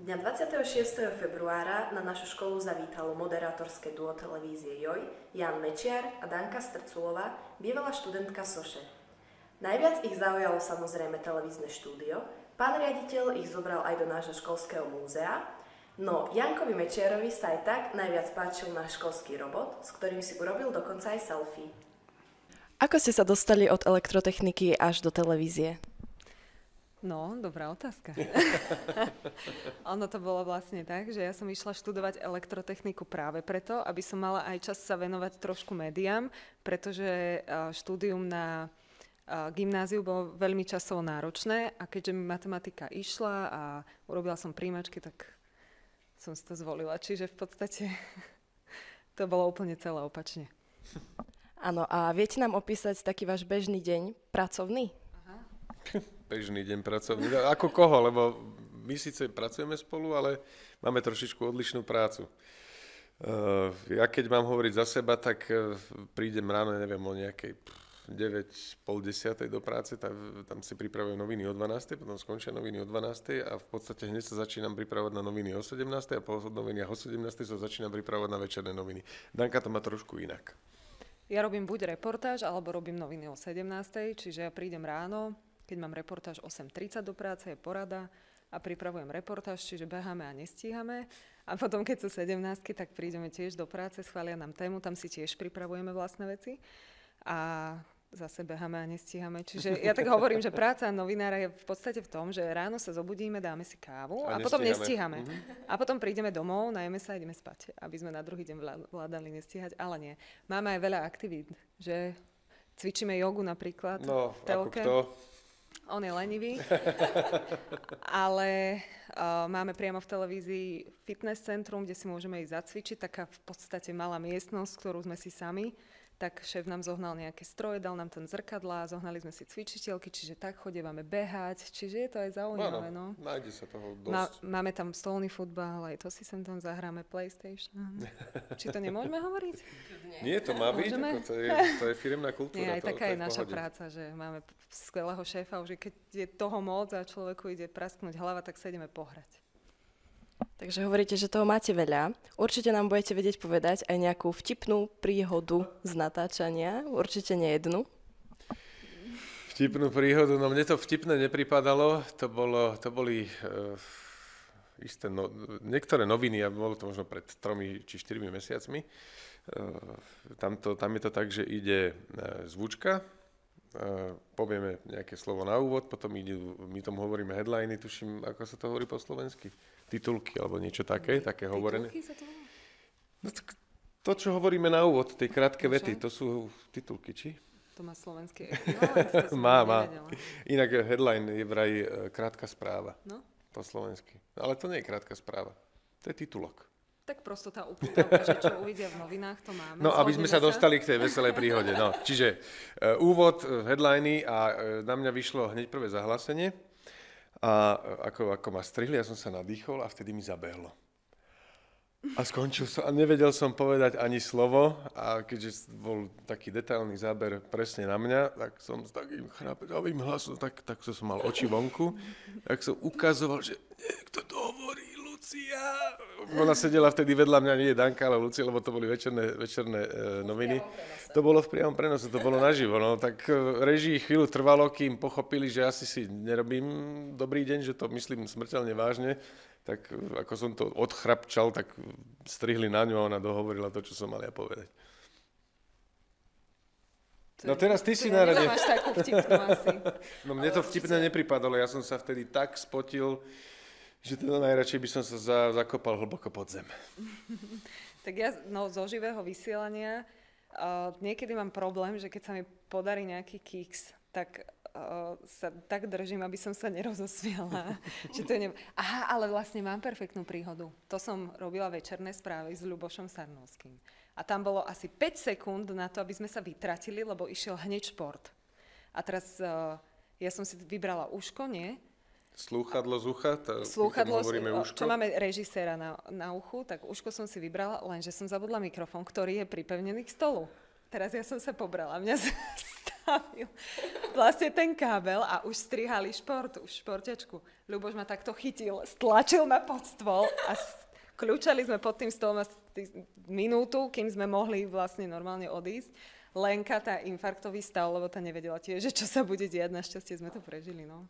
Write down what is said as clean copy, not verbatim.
Dňa 26. februára na našu školu zavítalo moderátorské duo televízie JOJ, Ján Mečiar a Danka Strculová, bývalá študentka Soše. Najviac ich zaujalo samozrejme televízne štúdio, pán riaditeľ ich zobral aj do nášho školského múzea, no Jankovi Mečiarovi sa aj tak najviac páčil náš školský robot, s ktorým si urobil dokonca aj selfie. Ako ste sa dostali od elektrotechniky až do televízie? No, dobrá otázka. Ono to bolo vlastne tak, že ja som išla študovať elektrotechniku práve preto, aby som mala aj čas sa venovať trošku médiám, pretože štúdium na gymnáziu bolo veľmi časovo náročné a keďže mi matematika išla a urobila som príjmačky, tak som si to zvolila. Čiže v podstate to bolo úplne celé opačne. Áno, a viete nám opísať taký váš bežný deň pracovný? Bežný deň pracovný. Ako koho? Lebo my síce pracujeme spolu, ale máme trošičku odlišnú prácu. Ja keď mám hovoriť za seba, tak prídem ráno, neviem, o nejakej 9, pol 10 do práce, tam si pripravujem noviny o 12, potom skončia noviny o 12 a v podstate hneď sa začínam pripravovať na noviny o 17 a po noviniach o 17 sa začínam pripravovať na večerné noviny. Danka to má trošku inak. Ja robím buď reportáž, alebo robím noviny o 17, čiže ja prídem ráno. Keď mám reportáž 8:30 do práce, je porada a pripravujem reportáž, čiže beháme a nestíhame. A potom, keď sú 17, tak prídeme tiež do práce, schvália nám tému, tam si tiež pripravujeme vlastné veci. A zase beháme a nestíhame. Čiže ja tak hovorím, že práca novinára je v podstate v tom, že ráno sa zobudíme, dáme si kávu a potom nestíhame. A potom prídeme domov, najeme sa a ideme spať, aby sme na druhý deň vládali nestíhať, ale nie. Máme aj veľa aktivít, že cvičíme jogu napríklad. No, ako kto? On je lenivý, ale máme priamo v televízii fitness centrum, kde si môžeme ísť zacvičiť, taká v podstate malá miestnosť, ktorú sme si sami. Tak šéf nám zohnal nejaké stroje, dal nám tam zrkadlá, zohnali sme si cvičiteľky, čiže tak chodívame behať, čiže je to aj zaujímavé. No. Nájde sa toho dosť. Máme tam stolný futbal, aj to si sem tam zahráme, PlayStation. Či to nemôžeme hovoriť? Nie, to má byť, to je firemná kultúra. Nie, aj taká je naša práca, že máme skvelého šéfa, už keď je toho moc a človeku ide prasknúť hlava, tak sa ideme pohrať. Takže hovoríte, že toho máte veľa. Určite nám budete vedieť povedať aj nejakú vtipnú príhodu z natáčania. Určite nie jednu. Vtipnú príhodu? No mne to vtipné nepripadalo. To boli isté niektoré noviny, a bolo to možno pred 3 či 4 mesiacmi. Tam je to tak, že ide zvučka, povieme nejaké slovo na úvod, potom my tomu hovoríme headliny, tuším, ako sa to hovorí po slovensky. Titulky alebo niečo také hovorené. Titulky sa to volá? No to, čo hovoríme na úvod, tej krátke vety, to sú titulky, či? To má slovenský Má. Inak headline je vraj krátka správa. No? Po slovensky. Ale to nie je krátka správa. To je titulok. Tak prosto tá upútavka, že čo uvidia v novinách, to máme. No, aby sme sa dostali k tej veselej príhode. No, čiže úvod, headliny a na mňa vyšlo hneď prvé zahlásenie. A ako ma strihli, ja som sa nadýchol a vtedy mi zabehlo. A skončil som a nevedel som povedať ani slovo a keďže bol taký detailný záber presne na mňa, tak som s takým chrapetavým hlasom, tak som mal oči vonku, tak som ukazoval, že niekto to hovorí, Lucia. Ona sedela vtedy vedľa mňa, nie Danka, ale Lucia, lebo to boli večerné noviny. To bolo v priamom prenose, to bolo naživo. No, tak režii chvíľu trvalo, kým pochopili, že asi si nerobím dobrý deň, že to myslím smrteľne vážne. Tak ako som to odchrapčal, tak strihli na ňu a ona dohovorila to, čo som mal ja povedať. No teraz ty si na rade. Nemáš takú vtipnú asi. No mne to vtipné nepripadalo, ja som sa vtedy tak spotil, že teda najradšej by som sa zakopal hlboko pod zem. Tak ja zo živého vysielania niekedy mám problém, že keď sa mi podarí nejaký kiks, tak sa tak držím, aby som sa nerozosmiala. Aha, ale vlastne mám perfektnú príhodu. To som robila večerné správy s Ľubošom Sarnovským. A tam bolo asi 5 sekúnd na to, aby sme sa vytratili, lebo išiel hneď šport. A teraz ja som si vybrala uško, nie? Slúchadlo z ucha? Slúchadlo, čo máme režiséra na uchu, tak uško som si vybrala, lenže som zabudla mikrofón, ktorý je pripevnený k stolu. Teraz ja som sa pobrala. Mňa stavil vlastne ten kábel a už strihali športiačku. Ľuboš ma takto chytil, stlačil ma pod stôl a kľúčali sme pod tým stolom minútu, kým sme mohli vlastne normálne odísť. Lenka, tá infarktový stav, lebo tá nevedela tiež, že čo sa bude diať, našťastie sme to prežili, no.